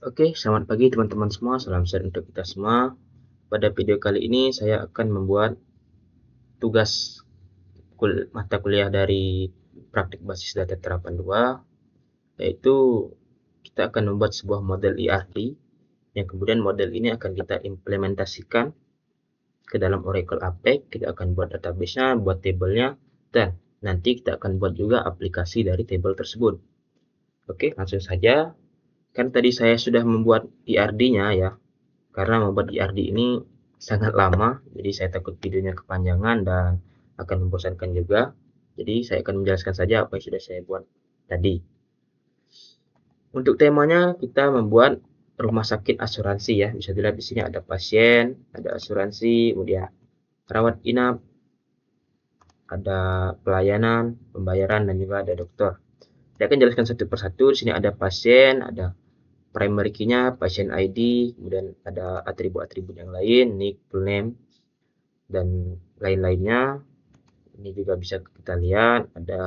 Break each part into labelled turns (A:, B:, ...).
A: Oke, selamat pagi teman-teman semua. Salam sehat untuk kita semua. Pada video kali ini saya akan membuat tugas mata kuliah dari praktik basis data terapan 2, yaitu kita akan membuat sebuah model ERD yang kemudian model ini akan kita implementasikan ke dalam Oracle Apex. Kita akan buat database-nya, buat tabelnya, dan nanti kita akan buat juga aplikasi dari tabel tersebut. Oke, langsung saja. Kan tadi saya sudah membuat ERD-nya ya. Karena membuat ERD ini sangat lama, jadi saya takut videonya kepanjangan dan akan membosankan juga. Jadi saya akan menjelaskan saja apa yang sudah saya buat tadi. Untuk temanya kita membuat rumah sakit asuransi ya. Bisa dilihat di sini ada pasien, ada asuransi, kemudian rawat inap, ada pelayanan, pembayaran, dan juga ada dokter. Saya akan jelaskan satu persatu. Di sini ada pasien, ada primary key-nya, pasien ID, kemudian ada atribut-atribut yang lain, nick, full name, dan lain-lainnya. Ini juga bisa kita lihat ada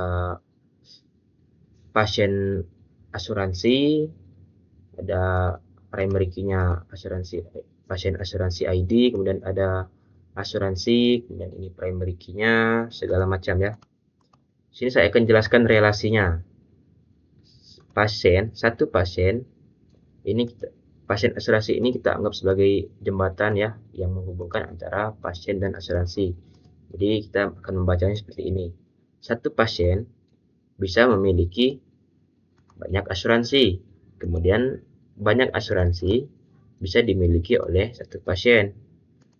A: pasien asuransi, ada primary key-nya asuransi, pasien asuransi ID, kemudian ada asuransi, kemudian ini primary key-nya, segala macam ya. Sini saya akan jelaskan relasinya. Satu pasien ini pasien asuransi ini kita anggap sebagai jembatan ya yang menghubungkan antara pasien dan asuransi. Jadi kita akan membacanya seperti ini. Satu pasien bisa memiliki banyak asuransi. Kemudian banyak asuransi bisa dimiliki oleh satu pasien.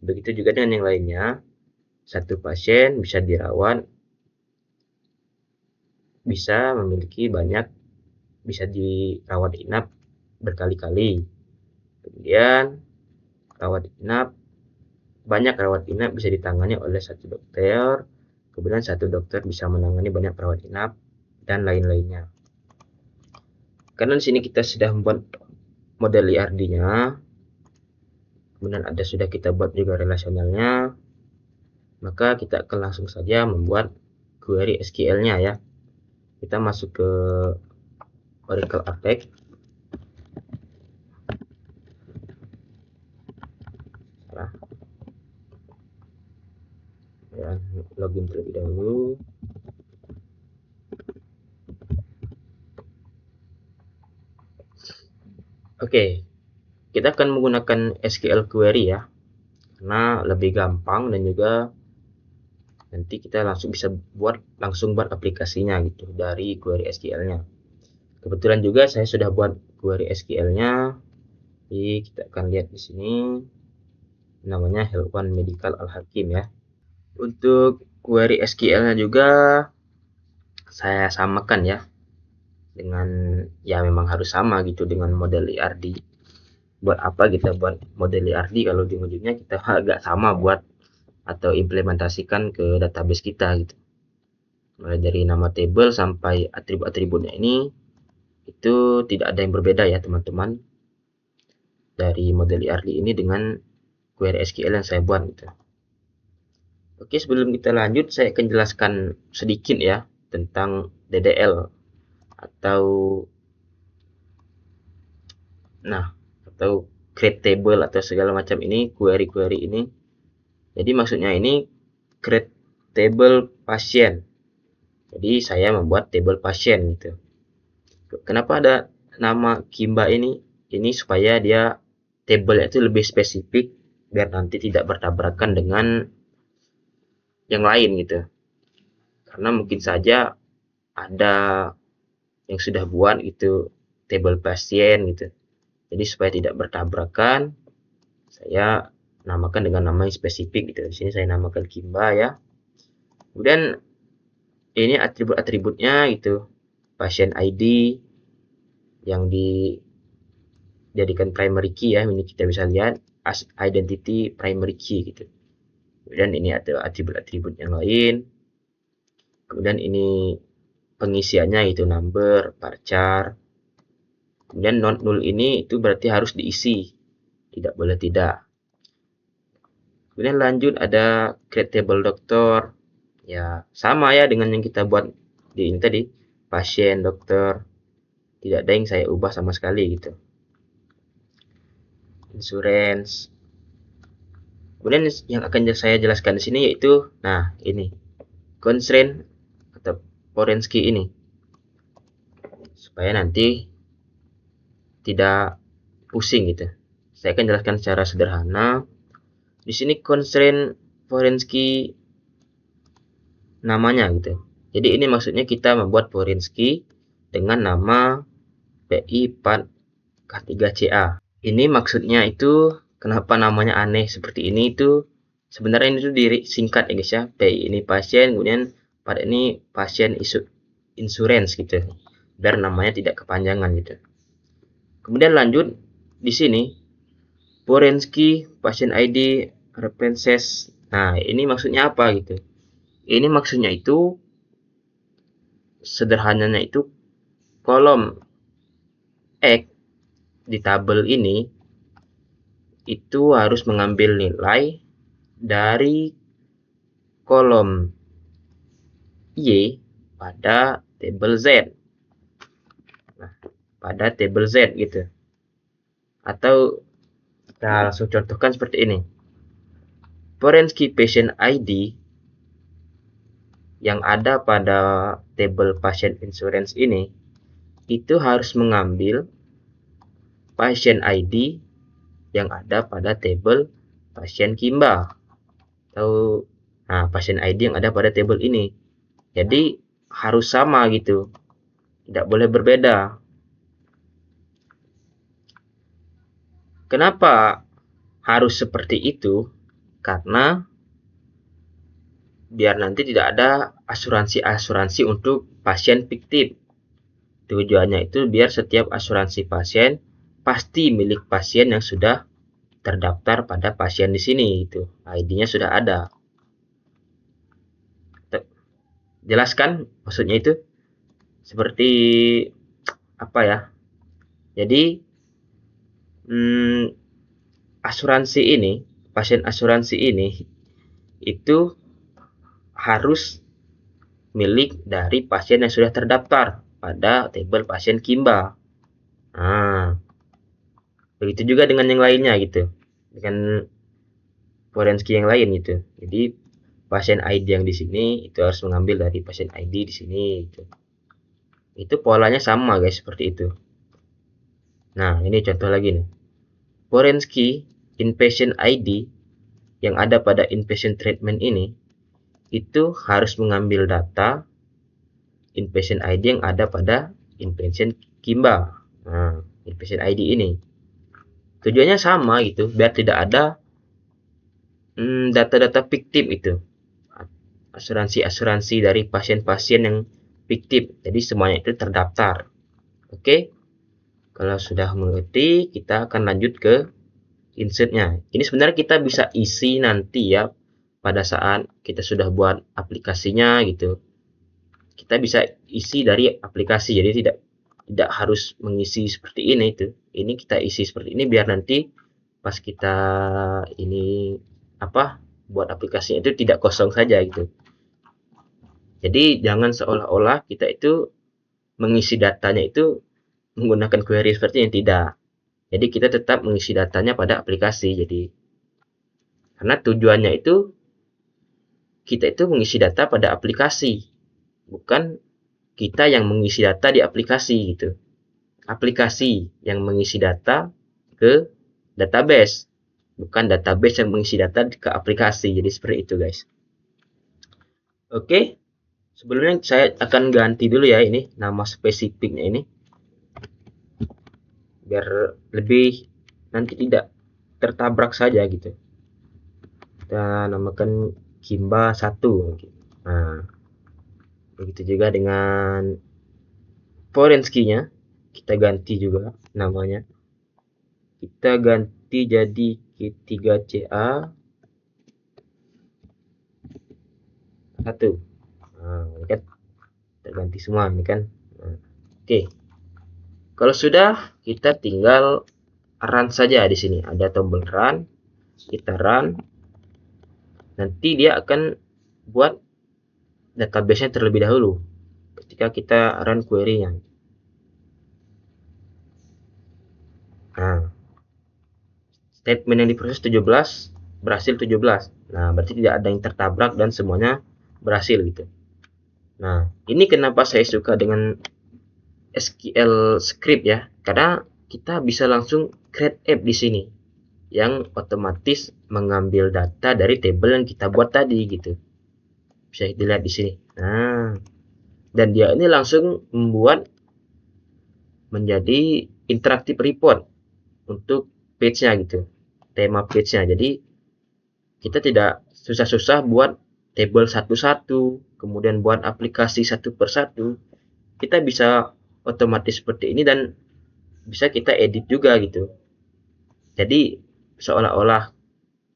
A: Begitu juga dengan yang lainnya. Satu pasien bisa dirawat, bisa memiliki bisa dirawat inap berkali-kali. Kemudian banyak rawat inap bisa ditangani oleh satu dokter. Kemudian satu dokter bisa menangani banyak perawat inap dan lain-lainnya. Karena di sini kita sudah membuat model ERD-nya, kemudian sudah kita buat juga relasionalnya, maka kita akan langsung saja membuat query SQL-nya ya. Kita masuk ke Oracle Apex. Ya, login terlebih dahulu. Oke, kita akan menggunakan SQL query ya, karena lebih gampang dan juga nanti kita bisa langsung buat aplikasinya gitu dari query SQL-nya. Kebetulan juga saya sudah buat query SQL-nya. Jadi kita akan lihat di sini namanya Health1 Medical Al-Hakim ya. Untuk query SQL-nya juga saya samakan ya dengan ya memang harus sama gitu dengan model ERD. Buat apa kita buat model ERD kalau di ujungnya kita agak sama buat atau implementasikan ke database kita gitu. Mulai dari nama table sampai atribut-atributnya ini itu tidak ada yang berbeda ya teman-teman dari model ERD ini dengan query SQL yang saya buat gitu. Oke, sebelum kita lanjut saya akan jelaskan sedikit ya tentang DDL atau create table atau segala macam ini, query-query ini. Jadi maksudnya ini create table pasien. Jadi saya membuat table pasien gitu. Kenapa ada nama Kimba ini? Ini supaya dia table itu lebih spesifik biar nanti tidak bertabrakan dengan yang lain gitu. Karena mungkin saja ada yang sudah buat itu table pasien gitu. Jadi supaya tidak bertabrakan, saya namakan dengan nama yang spesifik gitu. Di sini saya namakan Kimba ya. Kemudian ini atribut-atributnya gitu. Pasien ID yang dijadikan primary key ya. Ini kita bisa lihat as identity primary key gitu. Kemudian ini ada atribut-atribut yang lain. Kemudian ini pengisiannya itu number, varchar. Kemudian not null ini itu berarti harus diisi. Tidak boleh tidak. Kemudian lanjut ada create table dokter. Ya, sama ya dengan yang kita buat di ini tadi. Pasien, dokter. Tidak ada yang saya ubah sama sekali gitu. insurance. Kemudian yang akan saya jelaskan di sini yaitu, nah ini constraint atau foreign key ini, supaya nanti tidak pusing gitu. Saya akan jelaskan secara sederhana. Di sini constraint foreign key namanya gitu. Jadi ini maksudnya kita membuat foreign key dengan nama PI4K3CA. Ini maksudnya itu kenapa namanya aneh seperti ini itu sebenarnya ini tuh disingkat ya guys ya. PI ini pasien, kemudian pada ini pasien insurance gitu. Biar namanya tidak kepanjangan gitu. Kemudian lanjut di sini foreign key, pasien ID, references. Nah, ini maksudnya apa gitu? Ini maksudnya itu sederhananya itu kolom X di tabel ini itu harus mengambil nilai dari kolom Y pada tabel Z. Nah, pada tabel Z gitu. Atau kita langsung contohkan seperti ini. Foreign key patient ID yang ada pada tabel pasien insurance ini itu harus mengambil pasien ID yang ada pada tabel pasien Kimba atau pasien ID yang ada pada tabel ini. Jadi harus sama gitu, tidak boleh berbeda. Kenapa harus seperti itu? Karena biar nanti tidak ada asuransi-asuransi untuk pasien fiktif. Tujuannya itu biar setiap asuransi pasien pasti milik pasien yang sudah terdaftar pada pasien di sini itu. ID-nya sudah ada. Jelaskan maksudnya itu seperti apa ya? Jadi asuransi ini, pasien asuransi ini itu harus milik dari pasien yang sudah terdaftar pada tabel pasien Kimba. Nah, begitu juga dengan yang lainnya gitu, dengan forensik yang lain gitu. Jadi pasien ID yang di sini itu harus mengambil dari pasien ID di sini gitu. Itu polanya sama guys, seperti itu. Nah, ini contoh lagi nih. Forensik inpatient ID yang ada pada inpatient treatment ini itu harus mengambil data inpatient ID yang ada pada inpatient Kimba. Nah, inpatient ID ini tujuannya sama gitu, biar tidak ada data-data fiktif itu, asuransi-asuransi dari pasien-pasien yang fiktif. Jadi semuanya itu terdaftar. Oke, kalau sudah mengerti, kita akan lanjut ke insertnya. Ini sebenarnya kita bisa isi nanti ya pada saat kita sudah buat aplikasinya gitu. Kita bisa isi dari aplikasi, jadi tidak harus mengisi seperti ini itu. Ini kita isi seperti ini biar nanti pas kita ini buat aplikasinya itu tidak kosong saja gitu. Jadi jangan seolah-olah kita itu mengisi datanya itu menggunakan query seperti ini, tidak. Jadi kita tetap mengisi datanya pada aplikasi. Jadi karena tujuannya itu kita itu mengisi data pada aplikasi, bukan kita yang mengisi data di aplikasi gitu. Aplikasi yang mengisi data ke database, bukan database yang mengisi data ke aplikasi. Jadi seperti itu guys. Oke, sebelumnya saya akan ganti dulu ya ini nama spesifiknya ini, biar lebih nanti tidak tertabrak saja gitu. Kita namakan Kimba 1. Nah, begitu juga dengan foreign key-nya, kita ganti juga namanya. Kita ganti jadi K3CA 1. Nah, ini kan terganti semua ini kan. Nah, oke. Kalau sudah, kita tinggal run saja di sini. Ada tombol run, kita run. Nanti dia akan buat database-nya terlebih dahulu ketika kita run query-nya. Nah, statement yang diproses 17, berhasil 17. Nah, berarti tidak ada yang tertabrak dan semuanya berhasil gitu. Nah, ini kenapa saya suka dengan SQL script ya, karena kita bisa langsung create app di sini yang otomatis mengambil data dari table yang kita buat tadi gitu. Bisa dilihat di sini. Nah, dan dia ini langsung membuat menjadi interactive report untuk page-nya gitu, tema page-nya. Jadi kita tidak susah-susah buat table satu-satu, kemudian buat aplikasi satu persatu. Kita bisa otomatis seperti ini dan bisa kita edit juga gitu. Jadi seolah-olah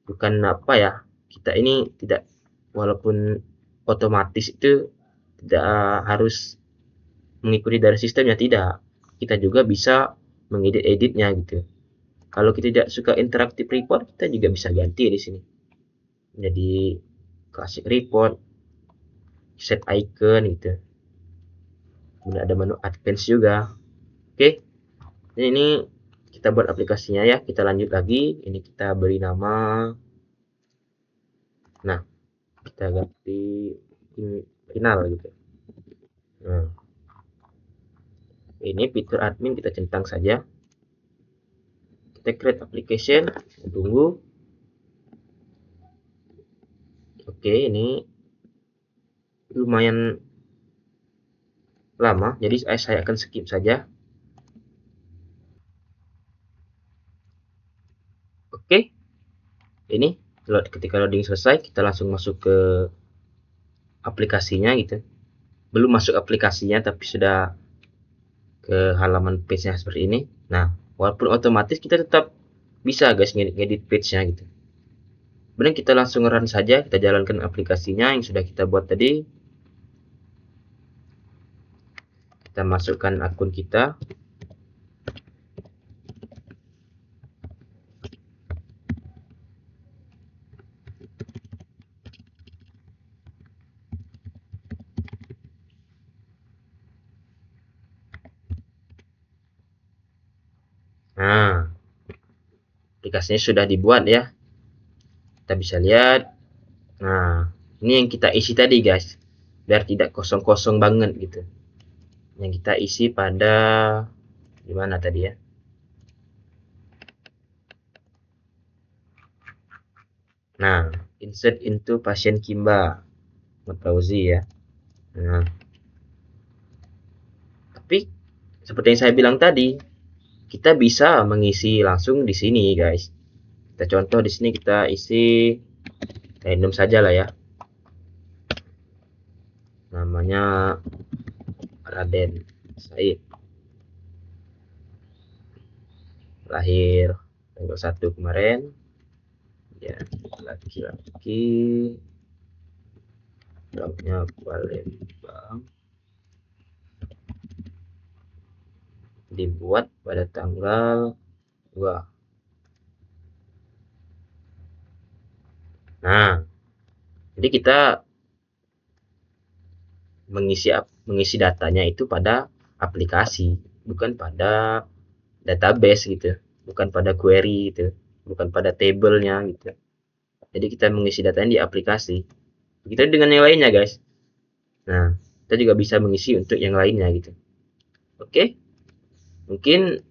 A: bukan apa ya, kita ini tidak, walaupun otomatis itu tidak harus mengikuti dari sistemnya, tidak, kita juga bisa mengedit-editnya gitu. Kalau kita tidak suka interactive report, kita juga bisa ganti di sini jadi classic report, set icon gitu. Kemudian ada menu advance juga. Oke, ini kita buat aplikasinya ya. Kita lanjut lagi. Ini kita beri nama. Nah, kita ganti final gitu. Nah, ini fitur admin kita centang saja. Kita create application. Tunggu. Oke, ini lumayan lama, jadi saya akan skip saja. Oke, ini ketika loading selesai, kita langsung masuk ke aplikasinya gitu. Belum masuk aplikasinya, tapi sudah ke halaman page-nya seperti ini. Nah, walaupun otomatis kita tetap bisa guys ngedit page-nya gitu. Kemudian kita langsung run saja, kita jalankan aplikasinya yang sudah kita buat tadi. Kita masukkan akun kita. Nah, aplikasinya sudah dibuat ya. Kita bisa lihat. Nah, ini yang kita isi tadi guys, biar tidak kosong-kosong banget gitu. Yang kita isi pada gimana tadi ya? Nah, insert into pasien Kimba, Ahmad Fauzi ya. Nah, tapi seperti yang saya bilang tadi, kita bisa mengisi langsung di sini guys. Kita contoh di sini, kita isi random saja lah ya. Namanya Raden Said. Lahir tanggal 1 kemarin. Ya, laki-laki. Jawabnya Palembang. Dibuat pada tanggal 2. Nah, jadi kita mengisi datanya itu pada aplikasi, bukan pada database gitu, bukan pada query gitu, bukan pada tabelnya gitu. Jadi kita mengisi datanya di aplikasi. Begitu dengan yang lainnya guys. Nah, kita juga bisa mengisi untuk yang lainnya gitu. Oke, mungkin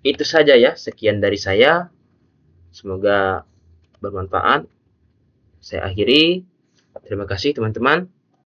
A: itu saja ya, sekian dari saya. Semoga bermanfaat. Saya akhiri. Terima kasih teman-teman.